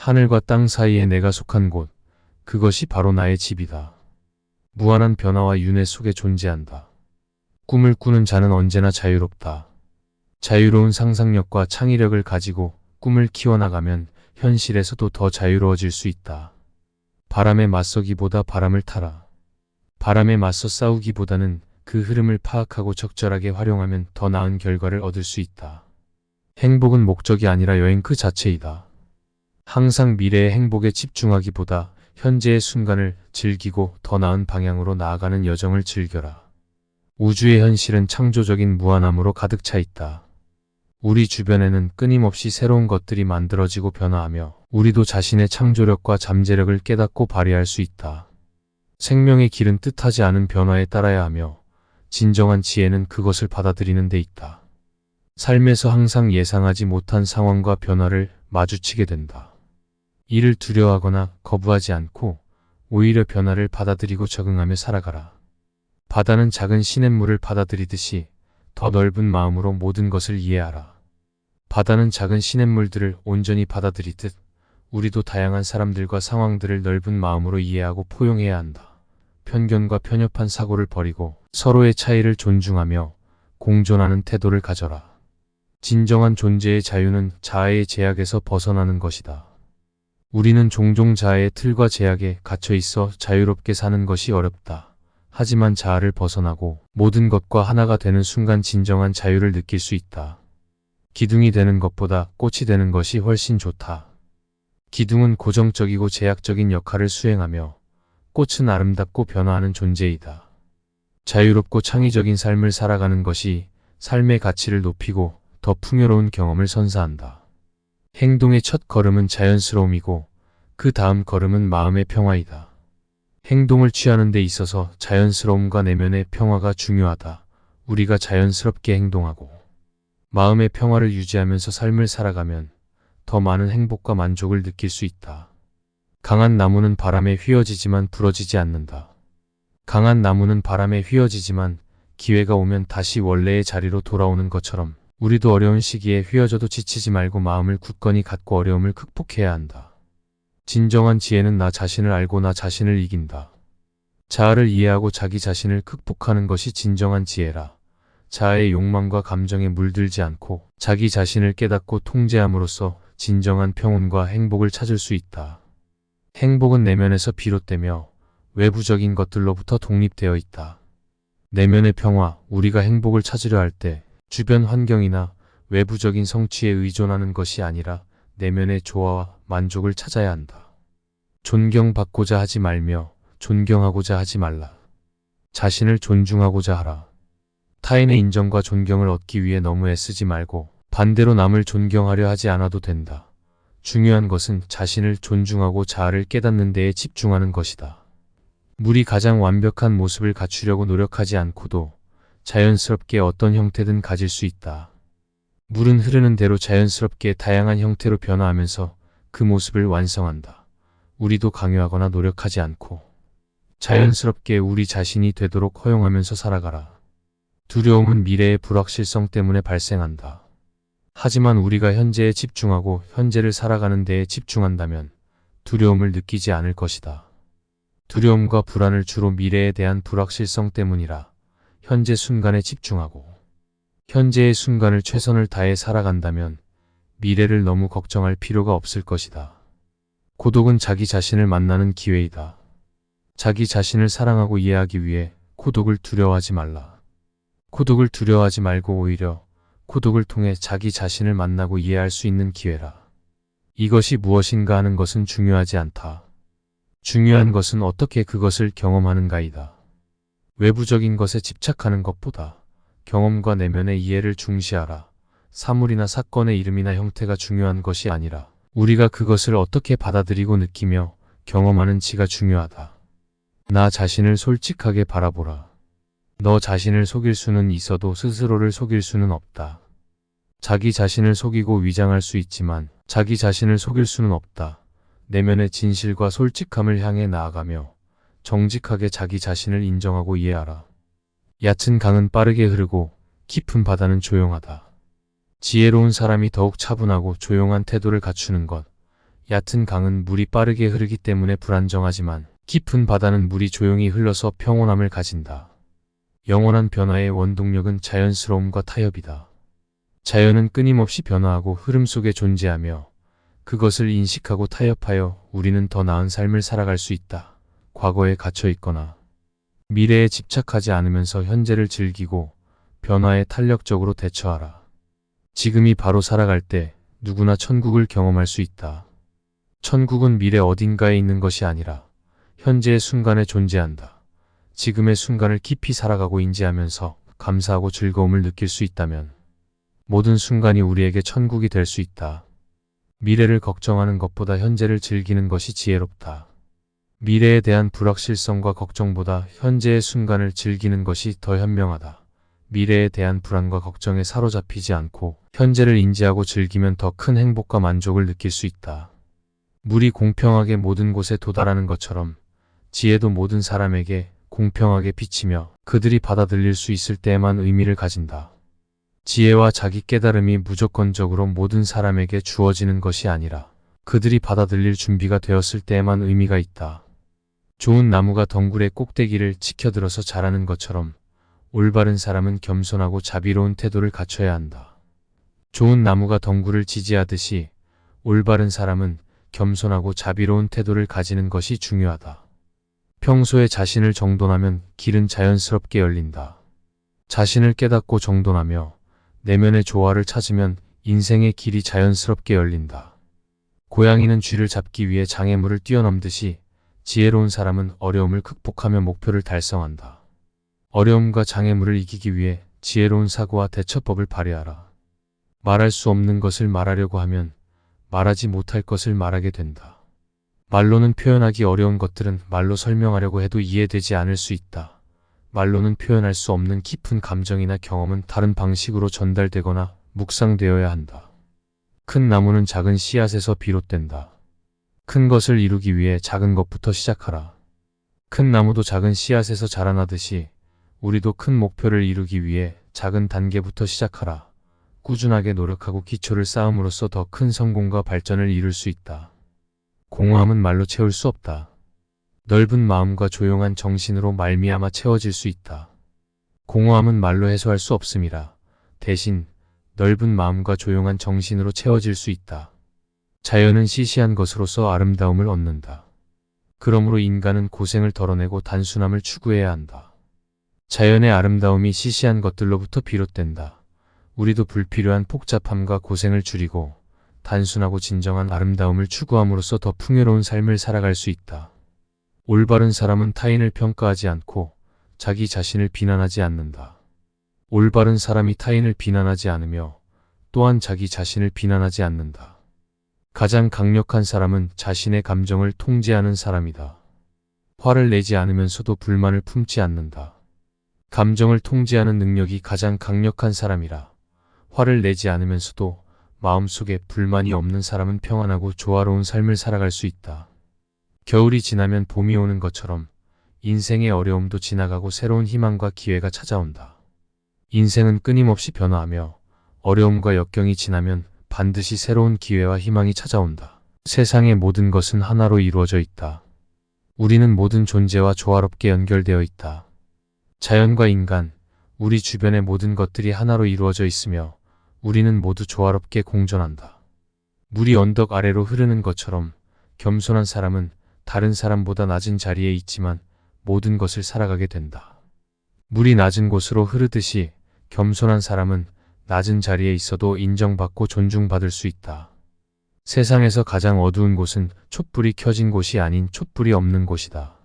하늘과 땅 사이에 내가 속한 곳, 그것이 바로 나의 집이다. 무한한 변화와 윤회 속에 존재한다. 꿈을 꾸는 자는 언제나 자유롭다. 자유로운 상상력과 창의력을 가지고 꿈을 키워나가면 현실에서도 더 자유로워질 수 있다. 바람에 맞서기보다 바람을 타라. 바람에 맞서 싸우기보다는 그 흐름을 파악하고 적절하게 활용하면 더 나은 결과를 얻을 수 있다. 행복은 목적이 아니라 여행 그 자체이다. 항상 미래의 행복에 집중하기보다 현재의 순간을 즐기고 더 나은 방향으로 나아가는 여정을 즐겨라. 우주의 현실은 창조적인 무한함으로 가득 차 있다. 우리 주변에는 끊임없이 새로운 것들이 만들어지고 변화하며 우리도 자신의 창조력과 잠재력을 깨닫고 발휘할 수 있다. 생명의 길은 뜻하지 않은 변화에 따라야 하며 진정한 지혜는 그것을 받아들이는 데 있다. 삶에서 항상 예상하지 못한 상황과 변화를 마주치게 된다. 이를 두려워하거나 거부하지 않고 오히려 변화를 받아들이고 적응하며 살아가라. 바다는 작은 시냇물을 받아들이듯이 더 넓은 마음으로 모든 것을 이해하라. 바다는 작은 시냇물들을 온전히 받아들이듯 우리도 다양한 사람들과 상황들을 넓은 마음으로 이해하고 포용해야 한다. 편견과 편협한 사고를 버리고 서로의 차이를 존중하며 공존하는 태도를 가져라. 진정한 존재의 자유는 자아의 제약에서 벗어나는 것이다. 우리는 종종 자아의 틀과 제약에 갇혀 있어 자유롭게 사는 것이 어렵다. 하지만 자아를 벗어나고 모든 것과 하나가 되는 순간 진정한 자유를 느낄 수 있다. 기둥이 되는 것보다 꽃이 되는 것이 훨씬 좋다. 기둥은 고정적이고 제약적인 역할을 수행하며 꽃은 아름답고 변화하는 존재이다. 자유롭고 창의적인 삶을 살아가는 것이 삶의 가치를 높이고 더 풍요로운 경험을 선사한다. 행동의 첫 걸음은 자연스러움이고 그 다음 걸음은 마음의 평화이다. 행동을 취하는 데 있어서 자연스러움과 내면의 평화가 중요하다. 우리가 자연스럽게 행동하고 마음의 평화를 유지하면서 삶을 살아가면 더 많은 행복과 만족을 느낄 수 있다. 강한 나무는 바람에 휘어지지만 부러지지 않는다. 강한 나무는 바람에 휘어지지만 기회가 오면 다시 원래의 자리로 돌아오는 것처럼 우리도 어려운 시기에 휘어져도 지치지 말고 마음을 굳건히 갖고 어려움을 극복해야 한다. 진정한 지혜는 나 자신을 알고 나 자신을 이긴다. 자아를 이해하고 자기 자신을 극복하는 것이 진정한 지혜라. 자아의 욕망과 감정에 물들지 않고 자기 자신을 깨닫고 통제함으로써 진정한 평온과 행복을 찾을 수 있다. 행복은 내면에서 비롯되며 외부적인 것들로부터 독립되어 있다. 내면의 평화, 우리가 행복을 찾으려 할 때 주변 환경이나 외부적인 성취에 의존하는 것이 아니라 내면의 조화와 만족을 찾아야 한다. 존경받고자 하지 말며 존경하고자 하지 말라. 자신을 존중하고자 하라. 타인의 인정과 존경을 얻기 위해 너무 애쓰지 말고 반대로 남을 존경하려 하지 않아도 된다. 중요한 것은 자신을 존중하고 자아를 깨닫는 데에 집중하는 것이다. 물이 가장 완벽한 모습을 갖추려고 노력하지 않고도 자연스럽게 어떤 형태든 가질 수 있다. 물은 흐르는 대로 자연스럽게 다양한 형태로 변화하면서 그 모습을 완성한다. 우리도 강요하거나 노력하지 않고 자연스럽게 우리 자신이 되도록 허용하면서 살아가라. 두려움은 미래의 불확실성 때문에 발생한다. 하지만 우리가 현재에 집중하고 현재를 살아가는 데에 집중한다면 두려움을 느끼지 않을 것이다. 두려움과 불안을 주로 미래에 대한 불확실성 때문이라 현재 순간에 집중하고 현재의 순간을 최선을 다해 살아간다면 미래를 너무 걱정할 필요가 없을 것이다. 고독은 자기 자신을 만나는 기회이다. 자기 자신을 사랑하고 이해하기 위해 고독을 두려워하지 말라. 고독을 두려워하지 말고 오히려 고독을 통해 자기 자신을 만나고 이해할 수 있는 기회라. 이것이 무엇인가 하는 것은 중요하지 않다. 중요한 것은 어떻게 그것을 경험하는가이다. 외부적인 것에 집착하는 것보다 경험과 내면의 이해를 중시하라. 사물이나 사건의 이름이나 형태가 중요한 것이 아니라 우리가 그것을 어떻게 받아들이고 느끼며 경험하는지가 중요하다. 나 자신을 솔직하게 바라보라. 너 자신을 속일 수는 있어도 스스로를 속일 수는 없다. 자기 자신을 속이고 위장할 수 있지만 자기 자신을 속일 수는 없다. 내면의 진실과 솔직함을 향해 나아가며 정직하게 자기 자신을 인정하고 이해하라. 얕은 강은 빠르게 흐르고 깊은 바다는 조용하다. 지혜로운 사람이 더욱 차분하고 조용한 태도를 갖추는 것, 얕은 강은 물이 빠르게 흐르기 때문에 불안정하지만 깊은 바다는 물이 조용히 흘러서 평온함을 가진다. 영원한 변화의 원동력은 자연스러움과 타협이다. 자연은 끊임없이 변화하고 흐름 속에 존재하며 그것을 인식하고 타협하여 우리는 더 나은 삶을 살아갈 수 있다. 과거에 갇혀 있거나 미래에 집착하지 않으면서 현재를 즐기고 변화에 탄력적으로 대처하라. 지금이 바로 살아갈 때 누구나 천국을 경험할 수 있다. 천국은 미래 어딘가에 있는 것이 아니라 현재의 순간에 존재한다. 지금의 순간을 깊이 살아가고 인지하면서 감사하고 즐거움을 느낄 수 있다면 모든 순간이 우리에게 천국이 될 수 있다. 미래를 걱정하는 것보다 현재를 즐기는 것이 지혜롭다. 미래에 대한 불확실성과 걱정보다 현재의 순간을 즐기는 것이 더 현명하다. 미래에 대한 불안과 걱정에 사로잡히지 않고 현재를 인지하고 즐기면 더 큰 행복과 만족을 느낄 수 있다. 물이 공평하게 모든 곳에 도달하는 것처럼 지혜도 모든 사람에게 공평하게 비치며 그들이 받아들일 수 있을 때에만 의미를 가진다. 지혜와 자기 깨달음이 무조건적으로 모든 사람에게 주어지는 것이 아니라 그들이 받아들일 준비가 되었을 때에만 의미가 있다. 좋은 나무가 덩굴의 꼭대기를 치켜들어서 자라는 것처럼 올바른 사람은 겸손하고 자비로운 태도를 갖춰야 한다. 좋은 나무가 덩굴을 지지하듯이 올바른 사람은 겸손하고 자비로운 태도를 가지는 것이 중요하다. 평소에 자신을 정돈하면 길은 자연스럽게 열린다. 자신을 깨닫고 정돈하며 내면의 조화를 찾으면 인생의 길이 자연스럽게 열린다. 고양이는 쥐를 잡기 위해 장애물을 뛰어넘듯이 지혜로운 사람은 어려움을 극복하며 목표를 달성한다. 어려움과 장애물을 이기기 위해 지혜로운 사고와 대처법을 발휘하라. 말할 수 없는 것을 말하려고 하면 말하지 못할 것을 말하게 된다. 말로는 표현하기 어려운 것들은 말로 설명하려고 해도 이해되지 않을 수 있다. 말로는 표현할 수 없는 깊은 감정이나 경험은 다른 방식으로 전달되거나 묵상되어야 한다. 큰 나무는 작은 씨앗에서 비롯된다. 큰 것을 이루기 위해 작은 것부터 시작하라. 큰 나무도 작은 씨앗에서 자라나듯이 우리도 큰 목표를 이루기 위해 작은 단계부터 시작하라. 꾸준하게 노력하고 기초를 쌓음으로써 더 큰 성공과 발전을 이룰 수 있다. 공허함은 말로 채울 수 없다. 넓은 마음과 조용한 정신으로 말미암아 채워질 수 있다. 공허함은 말로 해소할 수 없음이라. 대신 넓은 마음과 조용한 정신으로 채워질 수 있다. 자연은 시시한 것으로서 아름다움을 얻는다. 그러므로 인간은 고생을 덜어내고 단순함을 추구해야 한다. 자연의 아름다움이 시시한 것들로부터 비롯된다. 우리도 불필요한 복잡함과 고생을 줄이고 단순하고 진정한 아름다움을 추구함으로써 더 풍요로운 삶을 살아갈 수 있다. 올바른 사람은 타인을 평가하지 않고 자기 자신을 비난하지 않는다. 올바른 사람이 타인을 비난하지 않으며 또한 자기 자신을 비난하지 않는다. 가장 강력한 사람은 자신의 감정을 통제하는 사람이다. 화를 내지 않으면서도 불만을 품지 않는다. 감정을 통제하는 능력이 가장 강력한 사람이라. 화를 내지 않으면서도 마음속에 불만이 없는 사람은 평안하고 조화로운 삶을 살아갈 수 있다. 겨울이 지나면 봄이 오는 것처럼 인생의 어려움도 지나가고 새로운 희망과 기회가 찾아온다. 인생은 끊임없이 변화하며 어려움과 역경이 지나면 반드시 새로운 기회와 희망이 찾아온다. 세상의 모든 것은 하나로 이루어져 있다. 우리는 모든 존재와 조화롭게 연결되어 있다. 자연과 인간, 우리 주변의 모든 것들이 하나로 이루어져 있으며 우리는 모두 조화롭게 공존한다. 물이 언덕 아래로 흐르는 것처럼 겸손한 사람은 다른 사람보다 낮은 자리에 있지만 모든 것을 살아가게 된다. 물이 낮은 곳으로 흐르듯이 겸손한 사람은 낮은 자리에 있어도 인정받고 존중받을 수 있다. 세상에서 가장 어두운 곳은 촛불이 켜진 곳이 아닌 촛불이 없는 곳이다.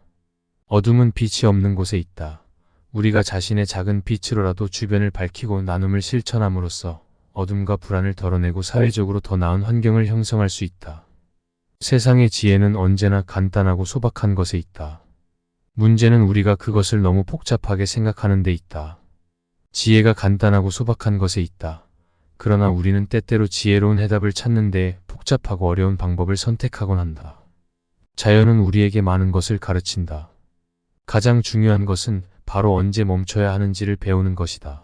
어둠은 빛이 없는 곳에 있다. 우리가 자신의 작은 빛으로라도 주변을 밝히고 나눔을 실천함으로써 어둠과 불안을 덜어내고 사회적으로 더 나은 환경을 형성할 수 있다. 세상의 지혜는 언제나 간단하고 소박한 것에 있다. 문제는 우리가 그것을 너무 복잡하게 생각하는 데 있다. 지혜가 간단하고 소박한 것에 있다. 그러나 우리는 때때로 지혜로운 해답을 찾는 데 복잡하고 어려운 방법을 선택하곤 한다. 자연은 우리에게 많은 것을 가르친다. 가장 중요한 것은 바로 언제 멈춰야 하는지를 배우는 것이다.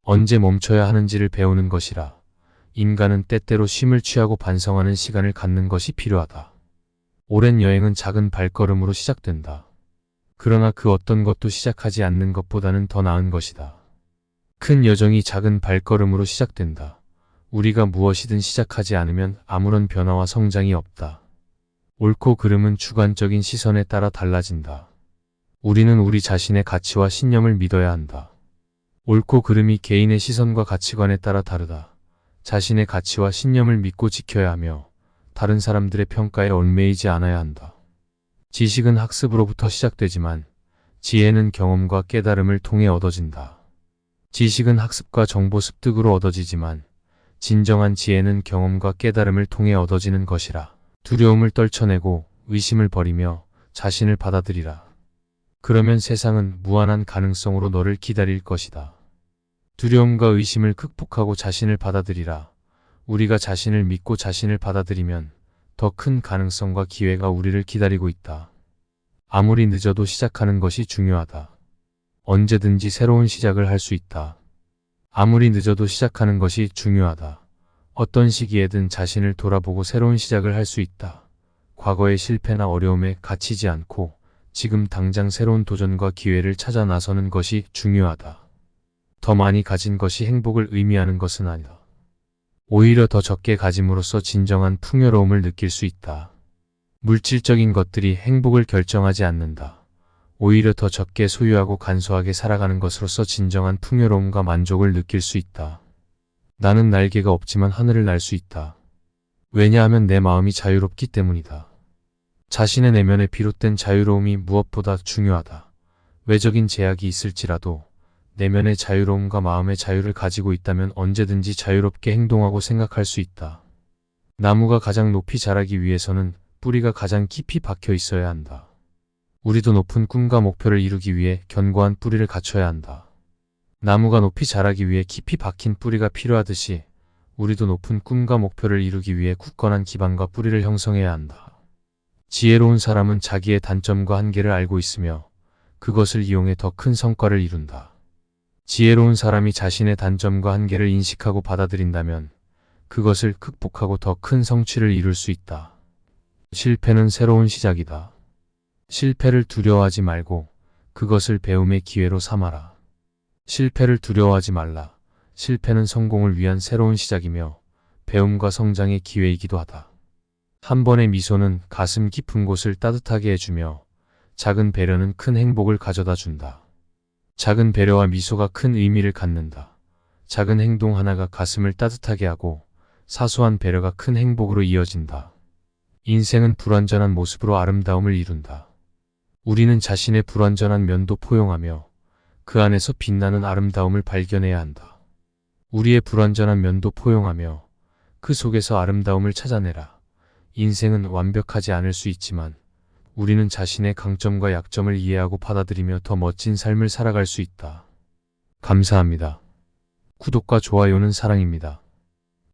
언제 멈춰야 하는지를 배우는 것이라. 인간은 때때로 쉼을 취하고 반성하는 시간을 갖는 것이 필요하다. 오랜 여행은 작은 발걸음으로 시작된다. 그러나 그 어떤 것도 시작하지 않는 것보다는 더 나은 것이다. 큰 여정이 작은 발걸음으로 시작된다. 우리가 무엇이든 시작하지 않으면 아무런 변화와 성장이 없다. 옳고 그름은 주관적인 시선에 따라 달라진다. 우리는 우리 자신의 가치와 신념을 믿어야 한다. 옳고 그름이 개인의 시선과 가치관에 따라 다르다. 자신의 가치와 신념을 믿고 지켜야 하며 다른 사람들의 평가에 얽매이지 않아야 한다. 지식은 학습으로부터 시작되지만 지혜는 경험과 깨달음을 통해 얻어진다. 지식은 학습과 정보 습득으로 얻어지지만 진정한 지혜는 경험과 깨달음을 통해 얻어지는 것이라. 두려움을 떨쳐내고 의심을 버리며 자신을 받아들이라. 그러면 세상은 무한한 가능성으로 너를 기다릴 것이다. 두려움과 의심을 극복하고 자신을 받아들이라. 우리가 자신을 믿고 자신을 받아들이면 더 큰 가능성과 기회가 우리를 기다리고 있다. 아무리 늦어도 시작하는 것이 중요하다. 언제든지 새로운 시작을 할 수 있다. 아무리 늦어도 시작하는 것이 중요하다. 어떤 시기에든 자신을 돌아보고 새로운 시작을 할 수 있다. 과거의 실패나 어려움에 갇히지 않고 지금 당장 새로운 도전과 기회를 찾아 나서는 것이 중요하다. 더 많이 가진 것이 행복을 의미하는 것은 아니다. 오히려 더 적게 가짐으로써 진정한 풍요로움을 느낄 수 있다. 물질적인 것들이 행복을 결정하지 않는다. 오히려 더 적게 소유하고 간소하게 살아가는 것으로서 진정한 풍요로움과 만족을 느낄 수 있다. 나는 날개가 없지만 하늘을 날 수 있다. 왜냐하면 내 마음이 자유롭기 때문이다. 자신의 내면에 비롯된 자유로움이 무엇보다 중요하다. 외적인 제약이 있을지라도 내면의 자유로움과 마음의 자유를 가지고 있다면 언제든지 자유롭게 행동하고 생각할 수 있다. 나무가 가장 높이 자라기 위해서는 뿌리가 가장 깊이 박혀 있어야 한다. 우리도 높은 꿈과 목표를 이루기 위해 견고한 뿌리를 갖춰야 한다. 나무가 높이 자라기 위해 깊이 박힌 뿌리가 필요하듯이 우리도 높은 꿈과 목표를 이루기 위해 굳건한 기반과 뿌리를 형성해야 한다. 지혜로운 사람은 자기의 단점과 한계를 알고 있으며 그것을 이용해 더 큰 성과를 이룬다. 지혜로운 사람이 자신의 단점과 한계를 인식하고 받아들인다면 그것을 극복하고 더 큰 성취를 이룰 수 있다. 실패는 새로운 시작이다. 실패를 두려워하지 말고 그것을 배움의 기회로 삼아라. 실패를 두려워하지 말라. 실패는 성공을 위한 새로운 시작이며 배움과 성장의 기회이기도 하다. 한 번의 미소는 가슴 깊은 곳을 따뜻하게 해주며 작은 배려는 큰 행복을 가져다 준다. 작은 배려와 미소가 큰 의미를 갖는다. 작은 행동 하나가 가슴을 따뜻하게 하고 사소한 배려가 큰 행복으로 이어진다. 인생은 불완전한 모습으로 아름다움을 이룬다. 우리는 자신의 불완전한 면도 포용하며 그 안에서 빛나는 아름다움을 발견해야 한다. 우리의 불완전한 면도 포용하며 그 속에서 아름다움을 찾아내라. 인생은 완벽하지 않을 수 있지만 우리는 자신의 강점과 약점을 이해하고 받아들이며 더 멋진 삶을 살아갈 수 있다. 감사합니다. 구독과 좋아요는 사랑입니다.